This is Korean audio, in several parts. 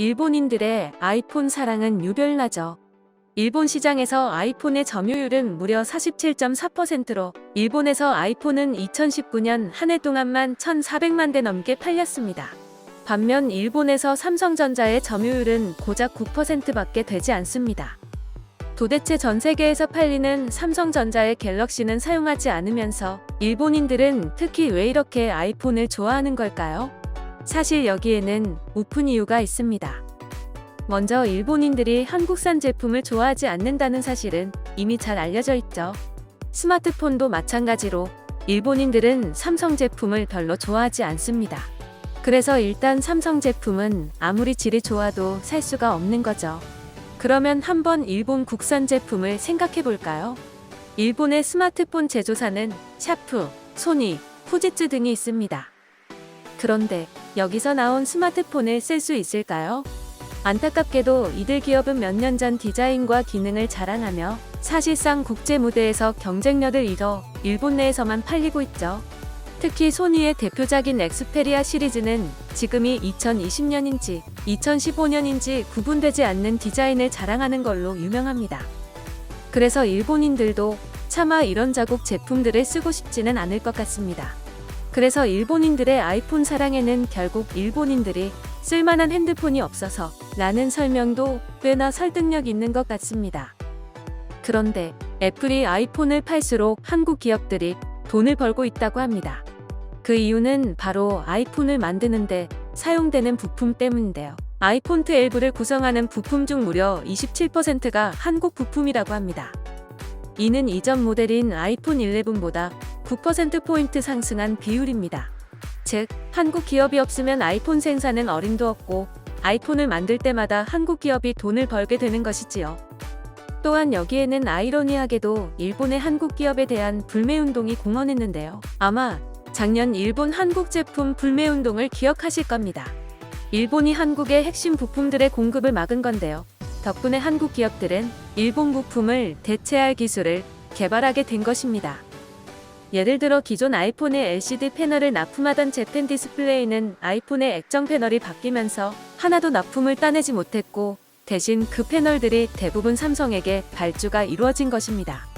일본인들의 아이폰 사랑은 유별나죠. 일본 시장에서 아이폰의 점유율은 무려 47.4%로 일본에서 아이폰은 2019년 한 해 동안만 1,400만 대 넘게 팔렸습니다. 반면 일본에서 삼성전자의 점유율은 고작 9%밖에 되지 않습니다. 도대체 전 세계에서 팔리는 삼성전자의 갤럭시는 사용하지 않으면서 일본인들은 특히 왜 이렇게 아이폰을 좋아하는 걸까요? 사실 여기에는 높은 이유가 있습니다. 먼저 일본인들이 한국산 제품을 좋아하지 않는다는 사실은 이미 잘 알려져 있죠. 스마트폰도 마찬가지로 일본인들은 삼성 제품을 별로 좋아하지 않습니다. 그래서 일단 삼성 제품은 아무리 질이 좋아도 살 수가 없는 거죠. 그러면 한번 일본 국산 제품을 생각해 볼까요? 일본의 스마트폰 제조사는 샤프, 소니, 후지츠 등이 있습니다. 그런데 여기서 나온 스마트폰을 쓸 수 있을까요? 안타깝게도 이들 기업은 몇 년 전 디자인과 기능을 자랑하며 사실상 국제 무대에서 경쟁력을 잃어 일본 내에서만 팔리고 있죠. 특히 소니의 대표작인 엑스페리아 시리즈는 지금이 2020년인지 2015년인지 구분되지 않는 디자인을 자랑하는 걸로 유명합니다. 그래서 일본인들도 차마 이런 자국 제품들을 쓰고 싶지는 않을 것 같습니다. 그래서 일본인들의 아이폰 사랑에는 결국 일본인들이 쓸만한 핸드폰이 없어서 라는 설명도 꽤나 설득력 있는 것 같습니다. 그런데 애플이 아이폰을 팔수록 한국 기업들이 돈을 벌고 있다고 합니다. 그 이유는 바로 아이폰을 만드는데 사용되는 부품 때문인데요. 아이폰 12를 구성하는 부품 중 무려 27%가 한국 부품이라고 합니다. 이는 이전 모델인 아이폰 11보다 9%포인트 상승한 비율입니다. 즉, 한국 기업이 없으면 아이폰 생산은 어림도 없고 아이폰을 만들 때마다 한국 기업이 돈을 벌게 되는 것이지요. 또한 여기에는 아이러니하게도 일본의 한국 기업에 대한 불매운동이 공헌했는데요. 아마 작년 일본 한국 제품 불매운동을 기억하실 겁니다. 일본이 한국의 핵심 부품들의 공급을 막은 건데요. 덕분에 한국 기업들은 일본 부품을 대체할 기술을 개발하게 된 것입니다. 예를 들어 기존 아이폰의 LCD 패널을 납품하던 재팬 디스플레이는 아이폰의 액정 패널이 바뀌면서 하나도 납품을 따내지 못했고 대신 그 패널들이 대부분 삼성에게 발주가 이루어진 것입니다.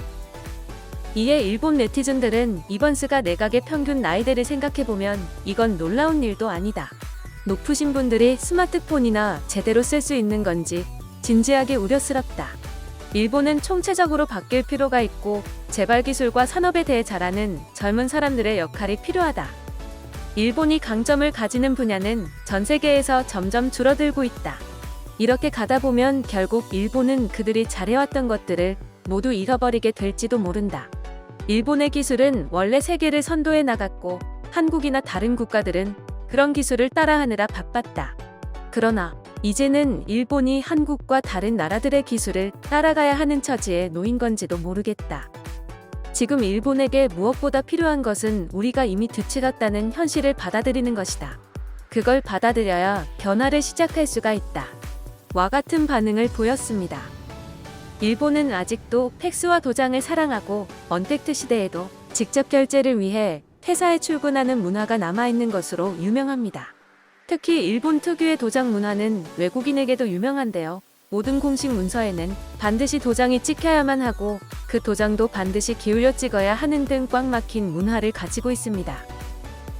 이에 일본 네티즌들은 이번 스가 내각의 평균 나이대를 생각해보면 이건 놀라운 일도 아니다. 높으신 분들이 스마트폰이나 제대로 쓸 수 있는 건지 진지하게 우려스럽다. 일본은 총체적으로 바뀔 필요가 있고 재발 기술과 산업에 대해 잘 아는 젊은 사람들의 역할이 필요하다. 일본이 강점을 가지는 분야는 전 세계에서 점점 줄어들고 있다. 이렇게 가다 보면 결국 일본은 그들이 잘해왔던 것들을 모두 잃어버리게 될지도 모른다. 일본의 기술은 원래 세계를 선도해 나갔고 한국이나 다른 국가들은 그런 기술을 따라하느라 바빴다. 그러나 이제는 일본이 한국과 다른 나라들의 기술을 따라가야 하는 처지에 놓인 건지도 모르겠다. 지금 일본에게 무엇보다 필요한 것은 우리가 이미 뒤치렀다는 현실을 받아들이는 것이다. 그걸 받아들여야 변화를 시작할 수가 있다. 와 같은 반응을 보였습니다. 일본은 아직도 팩스와 도장을 사랑하고 언택트 시대에도 직접 결제를 위해 회사에 출근하는 문화가 남아있는 것으로 유명합니다. 특히 일본 특유의 도장 문화는 외국인에게도 유명한데요. 모든 공식 문서에는 반드시 도장이 찍혀야만 하고 그 도장도 반드시 기울여 찍어야 하는 등 꽉 막힌 문화를 가지고 있습니다.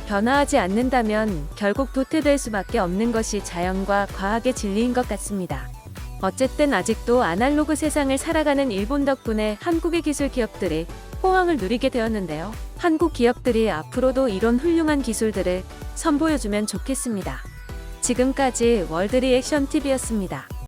변화하지 않는다면 결국 도태될 수밖에 없는 것이 자연과 과학의 진리인 것 같습니다. 어쨌든 아직도 아날로그 세상을 살아가는 일본 덕분에 한국의 기술 기업들이 호황을 누리게 되었는데요. 한국 기업들이 앞으로도 이런 훌륭한 기술들을 선보여주면 좋겠습니다. 지금까지 월드 리액션 TV였습니다.